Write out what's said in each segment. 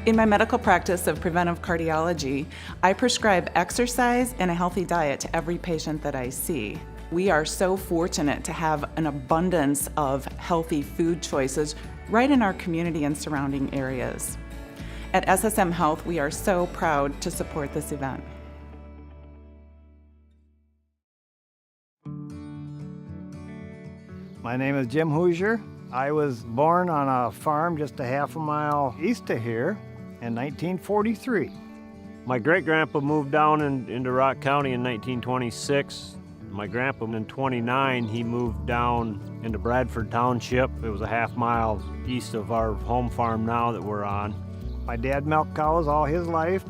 In my medical practice of preventive cardiology, I prescribe exercise and a healthy diet to every patient that I see. We are so fortunate to have an abundance of healthy food choices right in our community and surrounding areas. At SSM Health, we are so proud to support this event. My name is Jim Huisheeres. I was born on a farm just a half a mile east of here in 1943. My great-grandpa moved down into Rock County in 1926. My grandpa in 29, he moved down into Bradford Township. It was a half mile east of our home farm now that we're on. My dad milked cows all his life.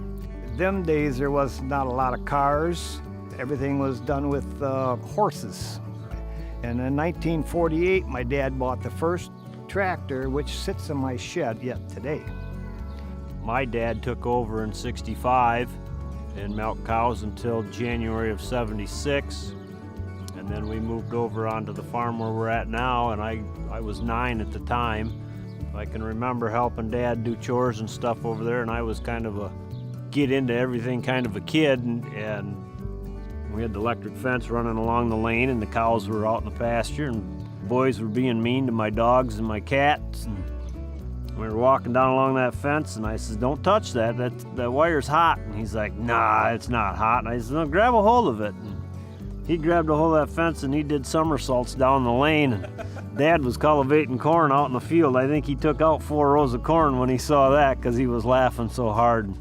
Them days there was not a lot of cars. Everything was done with horses. And in 1948, my dad bought the first tractor, which sits in my shed yet today. My dad took over in 65 and milked cows until January of 76. And then we moved over onto the farm where we're at now, and I was 9 at the time. I can remember helping Dad do chores and stuff over there, and I was kind of a get into everything kind of a kid, and we had the electric fence running along the lane, and the cows were out in the pasture, and boys were being mean to my dogs and my cats. And we were walking down along that fence, and I said, "Don't touch that. That wire's hot." And he's like, "Nah, it's not hot." And I said, "No, grab a hold of it." And he grabbed a hold of that fence, and he did somersaults down the lane. And Dad was cultivating corn out in the field. I think he took out 4 rows of corn when he saw that because he was laughing so hard.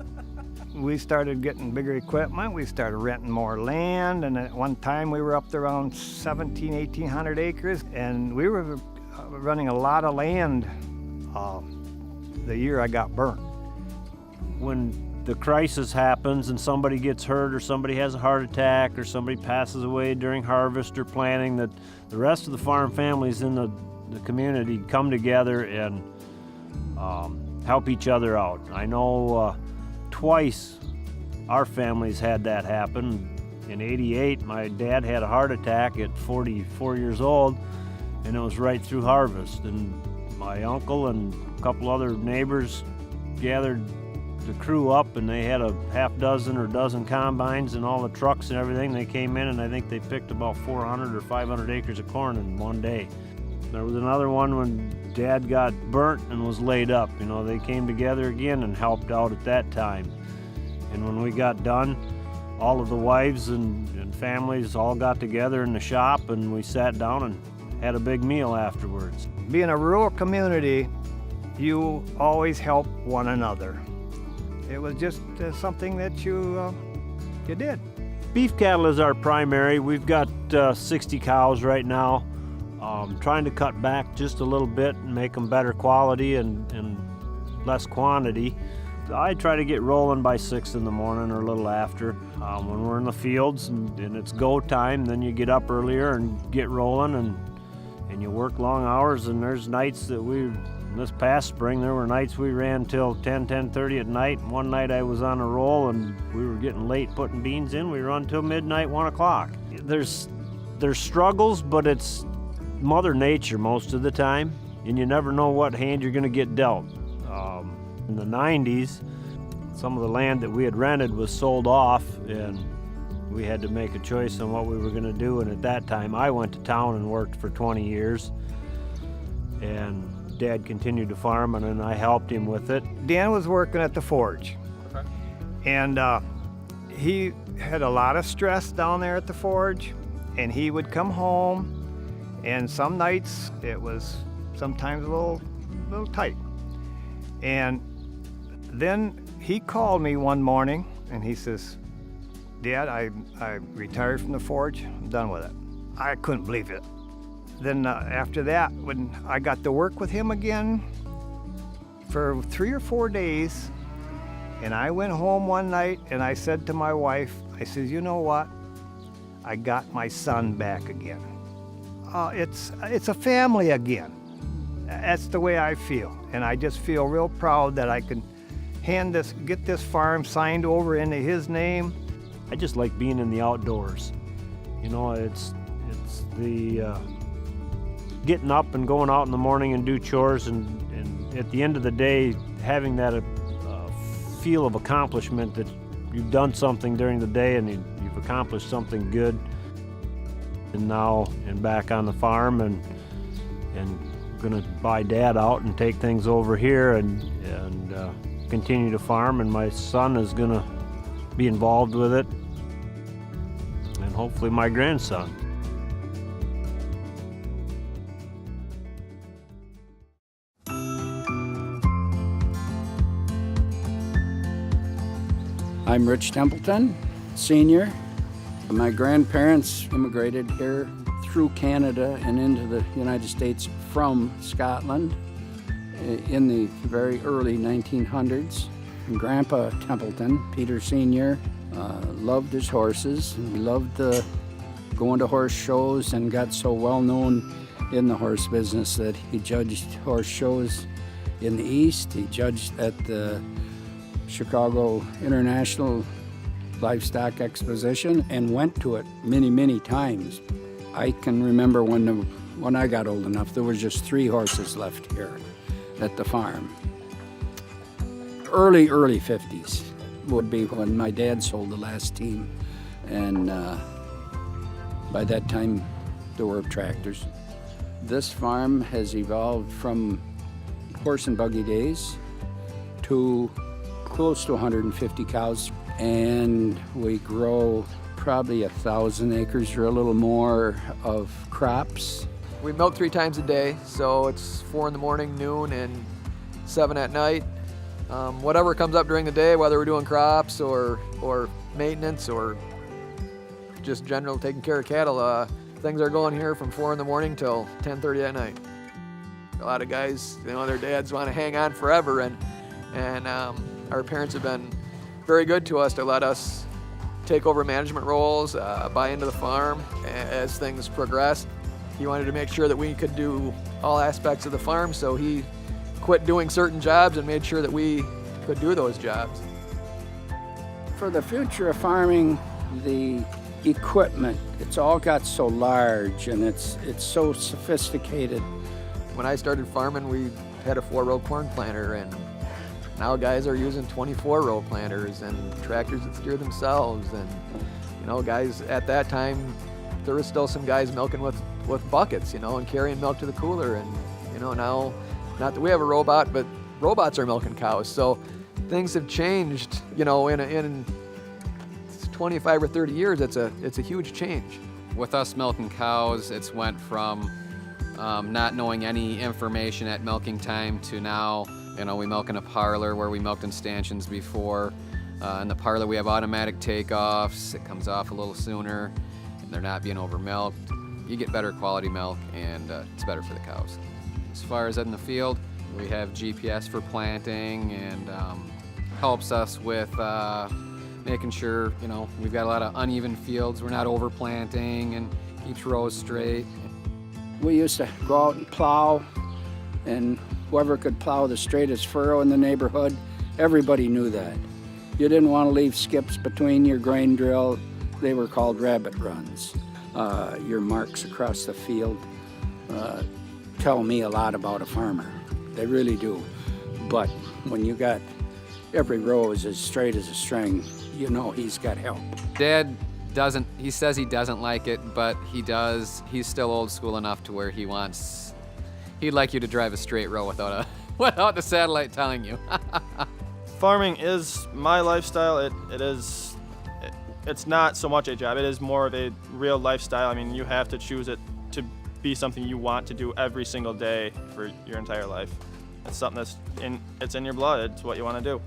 We started getting bigger equipment. We started renting more land, and at one time we were up to around 1,800 acres, and we were running a lot of land the year I got burnt. When the crisis happens and somebody gets hurt or somebody has a heart attack or somebody passes away during harvest or planting, that the rest of the farm families in the community come together and help each other out. I know twice our families had that happen. In '88, my dad had a heart attack at 44 years old, and it was right through harvest. And my uncle and a couple other neighbors gathered the crew up, and they had a half dozen or dozen combines and all the trucks and everything. They came in, and I think they picked about 400 or 500 acres of corn in one day. There was another one when Dad got burnt and was laid up. You know, they came together again and helped out at that time. And when we got done, all of the wives and families all got together in the shop, and we sat down and had a big meal afterwards. Being a rural community, you always help one another. It was just something that you did. Beef cattle is our primary. We've got 60 cows right now. Trying to cut back just a little bit and make them better quality and less quantity. I try to get rolling by 6 in the morning or a little after. When we're in the fields and it's go time, then you get up earlier and get rolling and you work long hours. And there's nights that this past spring, there were nights we ran till 10:30 at night. One night I was on a roll and we were getting late putting beans in. We run till midnight, 1 o'clock. There's struggles, but it's Mother Nature most of the time, and you never know what hand you're gonna get dealt. In the 90s, some of the land that we had rented was sold off, and we had to make a choice on what we were gonna do. And at that time, I went to town and worked for 20 years, and Dad continued to farm, and then I helped him with it. Dan was working at the forge, Okay. and he had a lot of stress down there at the forge, and he would come home, and some nights it was sometimes a little tight. And then he called me one morning, and he says, "Dad, I retired from the forge. I'm done with it." I couldn't believe it. Then after that, when I got to work with him again for 3 or 4 days, and I went home one night and I said to my wife, I said, "You know what? I got my son back again. It's a family again." That's the way I feel, and I just feel real proud that I can get this farm signed over into his name. I just like being in the outdoors. You know, it's the getting up and going out in the morning and do chores, and at the end of the day, having that feel of accomplishment that you've done something during the day and you've accomplished something good. And now I'm back on the farm and gonna buy Dad out and take things over here and continue to farm, and my son is gonna be involved with it, and hopefully my grandson. I'm Rich Templeton, senior. My grandparents immigrated here through Canada and into the United States from Scotland in the very early 1900s. And Grandpa Templeton, Peter Sr., loved his horses. He loved going to horse shows and got so well known in the horse business that he judged horse shows in the East. He judged at the Chicago International Livestock Exposition and went to it many, many times. I can remember when I got old enough, there was just 3 horses left here at the farm. Early 50s would be when my dad sold the last team, and by that time there were tractors. This farm has evolved from horse and buggy days to close to 150 cows, and we grow probably 1,000 acres or a little more of crops. We milk 3 times a day, so it's 4 in the morning, noon, and 7 at night. Whatever comes up during the day, whether we're doing crops or maintenance or just general taking care of cattle, things are going here from 4 in the morning till 10:30 at night. A lot of guys, their dads want to hang on forever, and our parents have been very good to us to let us take over management roles, buy into the farm as things progressed. He wanted to make sure that we could do all aspects of the farm, so he quit doing certain jobs and made sure that we could do those jobs. For the future of farming, the equipment, it's all got so large and it's so sophisticated. When I started farming, we had a 4-row corn planter, and now guys are using 24-row planters and tractors that steer themselves. And guys at that time, there was still some guys milking with buckets, and carrying milk to the cooler. And now, not that we have a robot, but robots are milking cows. So things have changed. In 25 or 30 years, it's a huge change. With us milking cows, it's went from not knowing any information at milking time to now, we milk in a parlor where we milked in stanchions before. In the parlor, we have automatic takeoffs. It comes off a little sooner, and they're not being over-milked. You get better quality milk, and it's better for the cows. As far as in the field, we have GPS for planting, and helps us with making sure, we've got a lot of uneven fields. We're not over-planting, and keeps rows straight. We used to go out and plow, and whoever could plow the straightest furrow in the neighborhood, everybody knew that. You didn't want to leave skips between your grain drill. They were called rabbit runs. Your marks across the field tell me a lot about a farmer. They really do. But when you got every row is as straight as a string, he's got help. Dad he says he doesn't like it, but he does. He's still old school enough to where he'd like you to drive a straight row without the satellite telling you. Farming is my lifestyle. It's not so much a job. It is more of a real lifestyle. I mean, you have to choose it to be something you want to do every single day for your entire life. It's something it's in your blood. It's what you want to do.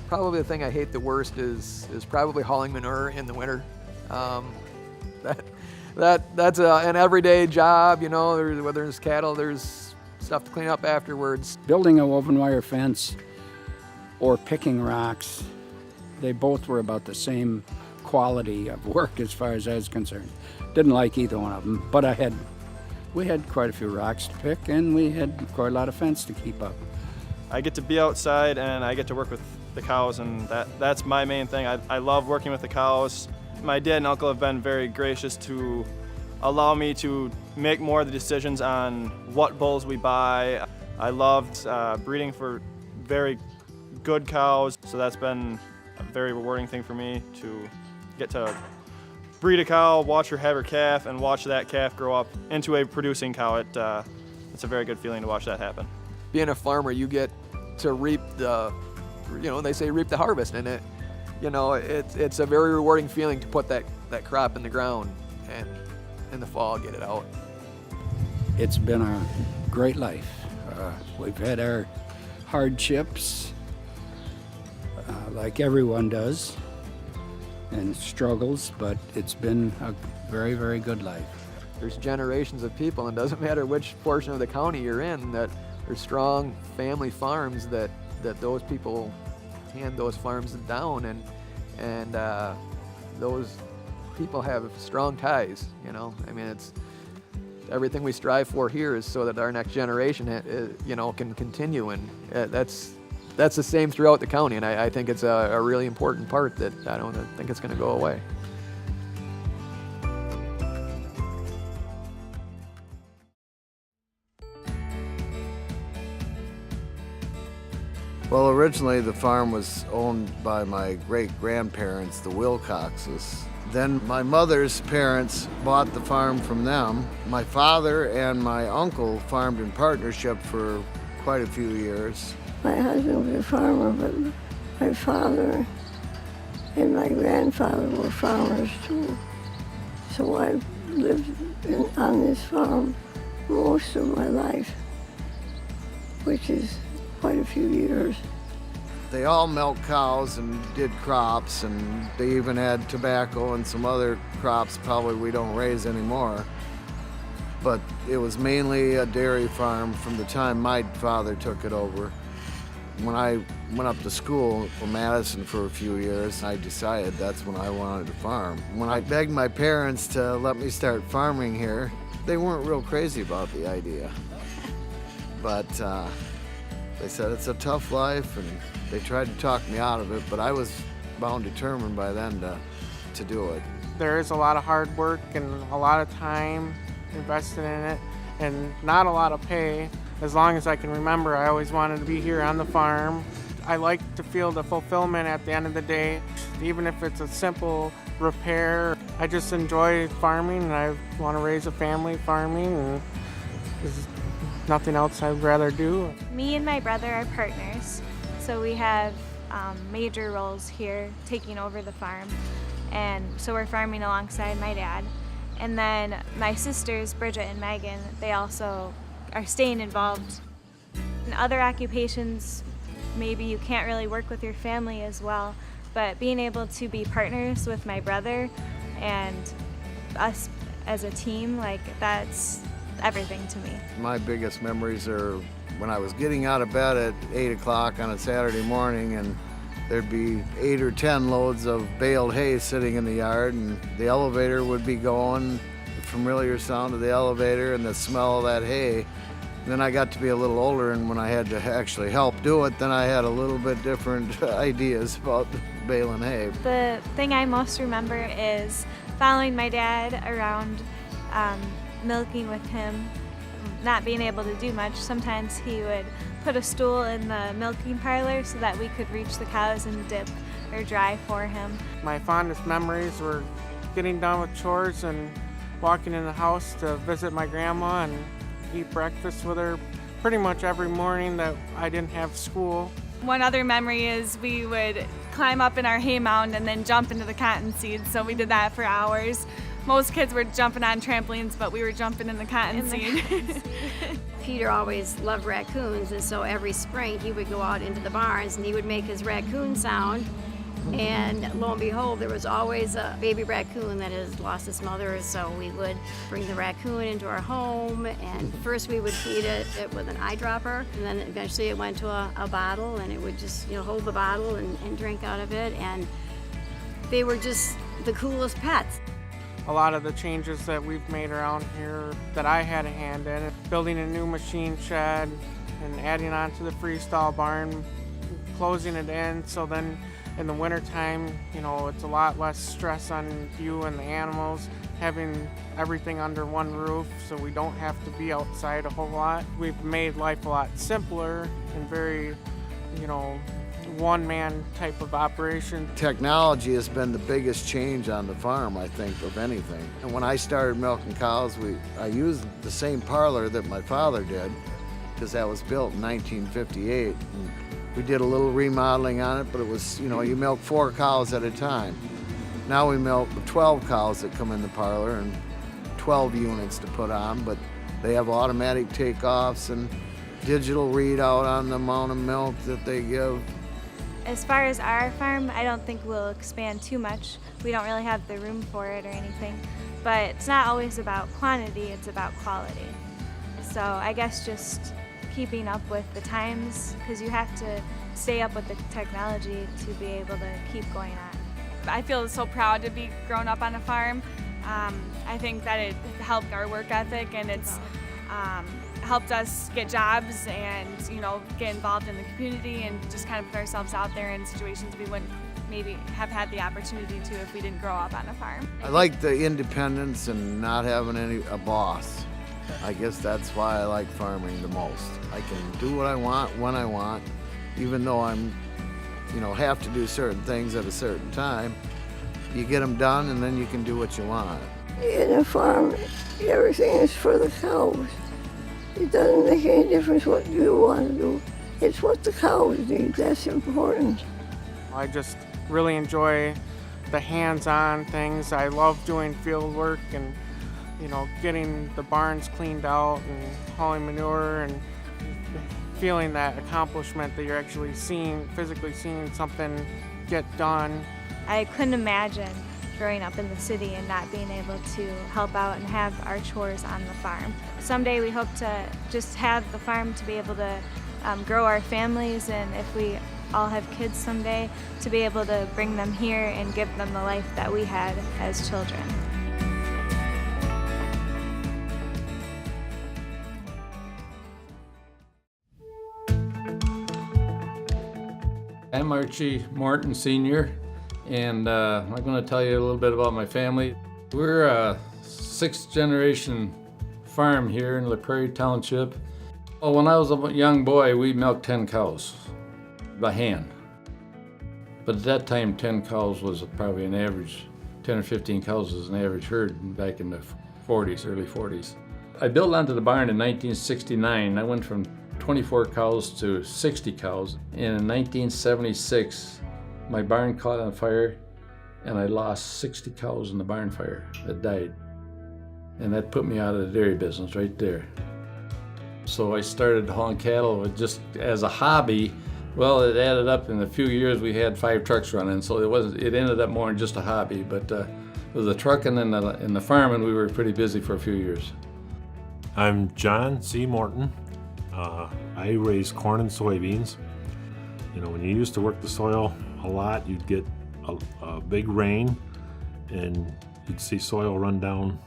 Probably the thing I hate the worst is probably hauling manure in the winter. That's an everyday job, whether it's cattle, there's stuff to clean up afterwards. Building a woven wire fence or picking rocks, they both were about the same quality of work as far as I was concerned. Didn't like either one of them, but we had quite a few rocks to pick, and we had quite a lot of fence to keep up. I get to be outside and I get to work with the cows, and that's my main thing. I love working with the cows. My dad and uncle have been very gracious to allow me to make more of the decisions on what bulls we buy. I loved breeding for very good cows. So that's been a very rewarding thing for me to get to breed a cow, watch her have her calf, and watch that calf grow up into a producing cow. It's a very good feeling to watch that happen. Being a farmer, you get to reap the, they say reap the harvest, and it's a very rewarding feeling to put that crop in the ground and in the fall get it out. It's been a great life. We've had our hardships, like everyone does, and struggles, but it's been a very, very good life. There's generations of people, and it doesn't matter which portion of the county you're in, that there's strong family farms that those people hand those farms down, and those people have strong ties. It's everything we strive for here is so that our next generation, can continue, and that's the same throughout the county. And I think it's a really important part that I don't think it's going to go away. Well, originally the farm was owned by my great-grandparents, the Wilcoxes. Then my mother's parents bought the farm from them. My father and my uncle farmed in partnership for quite a few years. My husband was a farmer, but my father and my grandfather were farmers too. So I've lived on this farm most of my life, which is quite a few years. They all milked cows and did crops, and they even had tobacco and some other crops probably we don't raise anymore. But it was mainly a dairy farm from the time my father took it over. When I went up to school in Madison for a few years, I decided that's when I wanted to farm. When I begged my parents to let me start farming here, they weren't real crazy about the idea. But they said it's a tough life, and they tried to talk me out of it, but I was bound determined by then to do it. There is a lot of hard work and a lot of time invested in it, and not a lot of pay. As long as I can remember, I always wanted to be here on the farm. I like to feel the fulfillment at the end of the day, even if it's a simple repair. I just enjoy farming, and I want to raise a family farming, and there's nothing else I'd rather do. Me and my brother are partners, so we have major roles here, taking over the farm, and so we're farming alongside my dad. And then my sisters, Bridget and Megan, they also are staying involved. In other occupations, maybe you can't really work with your family as well, but being able to be partners with my brother and us as a team, that's everything to me. My biggest memories are when I was getting out of bed at 8 o'clock on a Saturday morning, and there'd be 8 or 10 loads of baled hay sitting in the yard, and the elevator would be going, the familiar sound of the elevator and the smell of that hay. And then I got to be a little older, and when I had to actually help do it, then I had a little bit different ideas about baling hay. The thing I most remember is following my dad around, milking with him, not being able to do much. Sometimes he would put a stool in the milking parlor so that we could reach the cows and dip or dry for him. My fondest memories were getting done with chores and walking in the house to visit my grandma and eat breakfast with her pretty much every morning that I didn't have school. One other memory is we would climb up in our hay mound and then jump into the cotton seeds, so we did that for hours. Most kids were jumping on trampolines, but we were jumping in the cotton seed. Peter always loved raccoons, and so every spring he would go out into the barns and he would make his raccoon sound. And lo and behold, there was always a baby raccoon that has lost its mother, so we would bring the raccoon into our home, and first we would feed it with an eyedropper, and then eventually it went to a bottle, and it would just hold the bottle and drink out of it, and they were just the coolest pets. A lot of the changes that we've made around here that I had a hand in, building a new machine shed and adding on to the freestall barn, closing it in, so then in the wintertime, it's a lot less stress on you and the animals, having everything under one roof so we don't have to be outside a whole lot. We've made life a lot simpler and very, one-man type of operation. Technology has been the biggest change on the farm, I think, of anything. And when I started milking cows, I used the same parlor that my father did, because that was built in 1958. And we did a little remodeling on it, but it was, you milk 4 cows at a time. Now we milk 12 cows that come in the parlor and 12 units to put on, but they have automatic takeoffs and digital readout on the amount of milk that they give. As far as our farm, I don't think we'll expand too much. We don't really have the room for it or anything. But it's not always about quantity, it's about quality. So I guess just keeping up with the times, because you have to stay up with the technology to be able to keep going on. I feel so proud to be grown up on a farm. I think that it helped our work ethic, and it's helped us get jobs and get involved in the community and just kind of put ourselves out there in situations we wouldn't maybe have had the opportunity to if we didn't grow up on a farm. I like the independence and not having a boss. I guess that's why I like farming the most. I can do what I want when I want, even though I'm have to do certain things at a certain time. You get them done and then you can do what you want. In a farm, everything is for the cows. It doesn't make any difference what you want to do. It's what the cows need, that's important. I just really enjoy the hands-on things. I love doing field work and getting the barns cleaned out and hauling manure and feeling that accomplishment that you're actually physically seeing something get done. I couldn't imagine growing up in the city and not being able to help out and have our chores on the farm. Someday we hope to just have the farm to be able to grow our families, and if we all have kids someday, to be able to bring them here and give them the life that we had as children. I'm Archie Morton Sr., and I'm going to tell you a little bit about my family. We're a 6th generation farm here in LaPrairie Township. Well, when I was a young boy, we milked 10 cows by hand. But at that time, 10 cows was probably an average, 10 or 15 cows was an average herd back in the 40s, early 40s. I built onto the barn in 1969. I went from 24 cows to 60 cows. And in 1976, my barn caught on fire and I lost 60 cows in the barn fire that died. And that put me out of the dairy business right there. So I started hauling cattle just as a hobby. Well, it added up in a few years. We had 5 trucks running, so it ended up more than just a hobby. But with the trucking and the farming, we were pretty busy for a few years. I'm John C. Morton. I raise corn and soybeans. When you used to work the soil a lot, you'd get a big rain and you'd see soil run down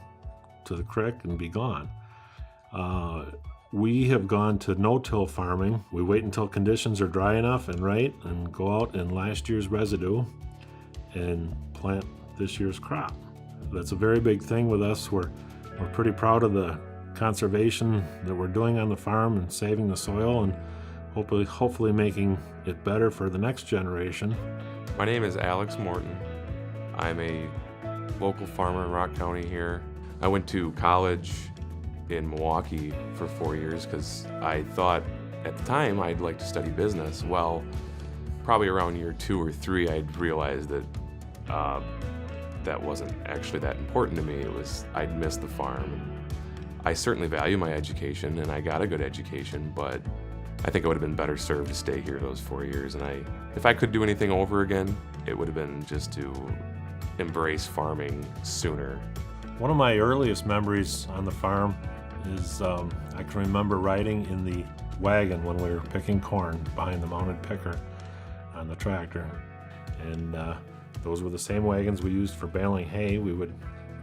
to the creek and be gone. We have gone to no-till farming. We wait until conditions are dry enough and right and go out in last year's residue and plant this year's crop. That's a very big thing with us. We're pretty proud of the conservation that we're doing on the farm and saving the soil and hopefully making it better for the next generation. My name is Alex Morton. I'm a local farmer in Rock County here. I went to college in Milwaukee for 4 years because I thought at the time I'd like to study business. Well, probably around year 2 or 3, I'd realized that that wasn't actually that important to me. I'd missed the farm. I certainly value my education, and I got a good education, but I think I would have been better served to stay here those 4 years. And if I could do anything over again, it would have been just to embrace farming sooner. One of my earliest memories on the farm is I can remember riding in the wagon when we were picking corn behind the mounted picker on the tractor. And those were the same wagons we used for baling hay. We would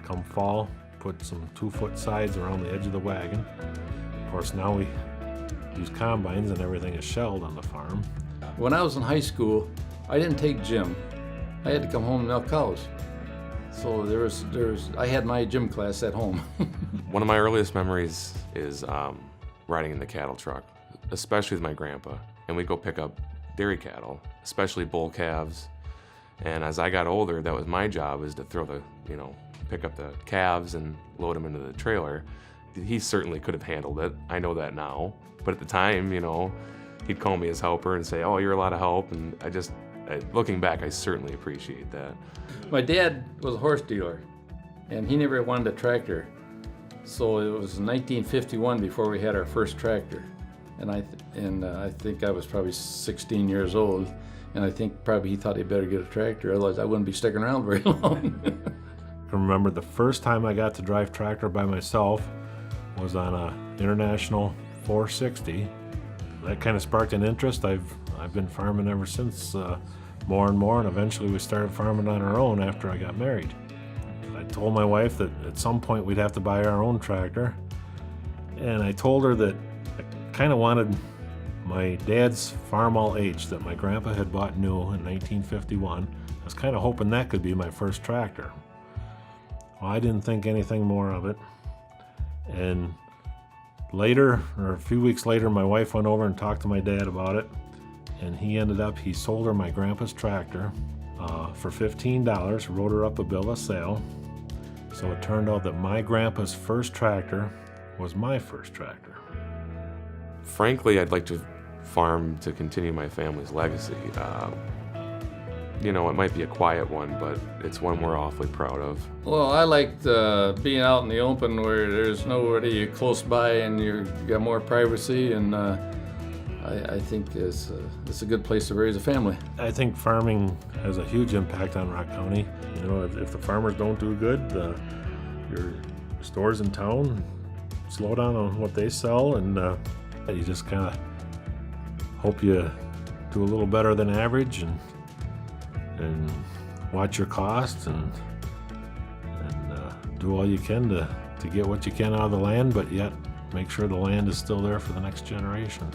come fall, put some 2-foot sides around the edge of the wagon. Of course, now we use combines and everything is shelled on the farm. When I was in high school, I didn't take gym. I had to come home and milk cows. So I had my gym class at home. One of my earliest memories is riding in the cattle truck, especially with my grandpa. And we'd go pick up dairy cattle, especially bull calves. And as I got older, that was my job, is to pick up the calves and load them into the trailer. He certainly could have handled it. I know that now. But at the time, he'd call me his helper and say, "Oh, you're a lot of help." And looking back, I certainly appreciate that. My dad was a horse dealer, and he never wanted a tractor. So it was 1951 before we had our first tractor. And I think I was probably 16 years old, and I think probably he thought he better get a tractor, otherwise I wouldn't be sticking around very long. I can remember the first time I got to drive tractor by myself was on a International 460. That kind of sparked an interest. I've been farming ever since, more and more, and eventually we started farming on our own after I got married. I told my wife that at some point we'd have to buy our own tractor, and I told her that I kind of wanted my dad's Farm All H that my grandpa had bought new in 1951. I was kind of hoping that could be my first tractor. Well, I didn't think anything more of it, and later, or a few weeks later, my wife went over and talked to my dad about it, and he sold her my grandpa's tractor for $15, wrote her up a bill of sale. So it turned out that my grandpa's first tractor was my first tractor. Frankly, I'd like to farm to continue my family's legacy. It might be a quiet one, but it's one we're awfully proud of. Well, I liked being out in the open where there's nobody close by and you got more privacy, and I think it's a good place to raise a family. I think farming has a huge impact on Rock County. If the farmers don't do good, your stores in town slow down on what they sell, and you just kind of hope you do a little better than average, and watch your costs, and do all you can to get what you can out of the land, but yet make sure the land is still there for the next generations.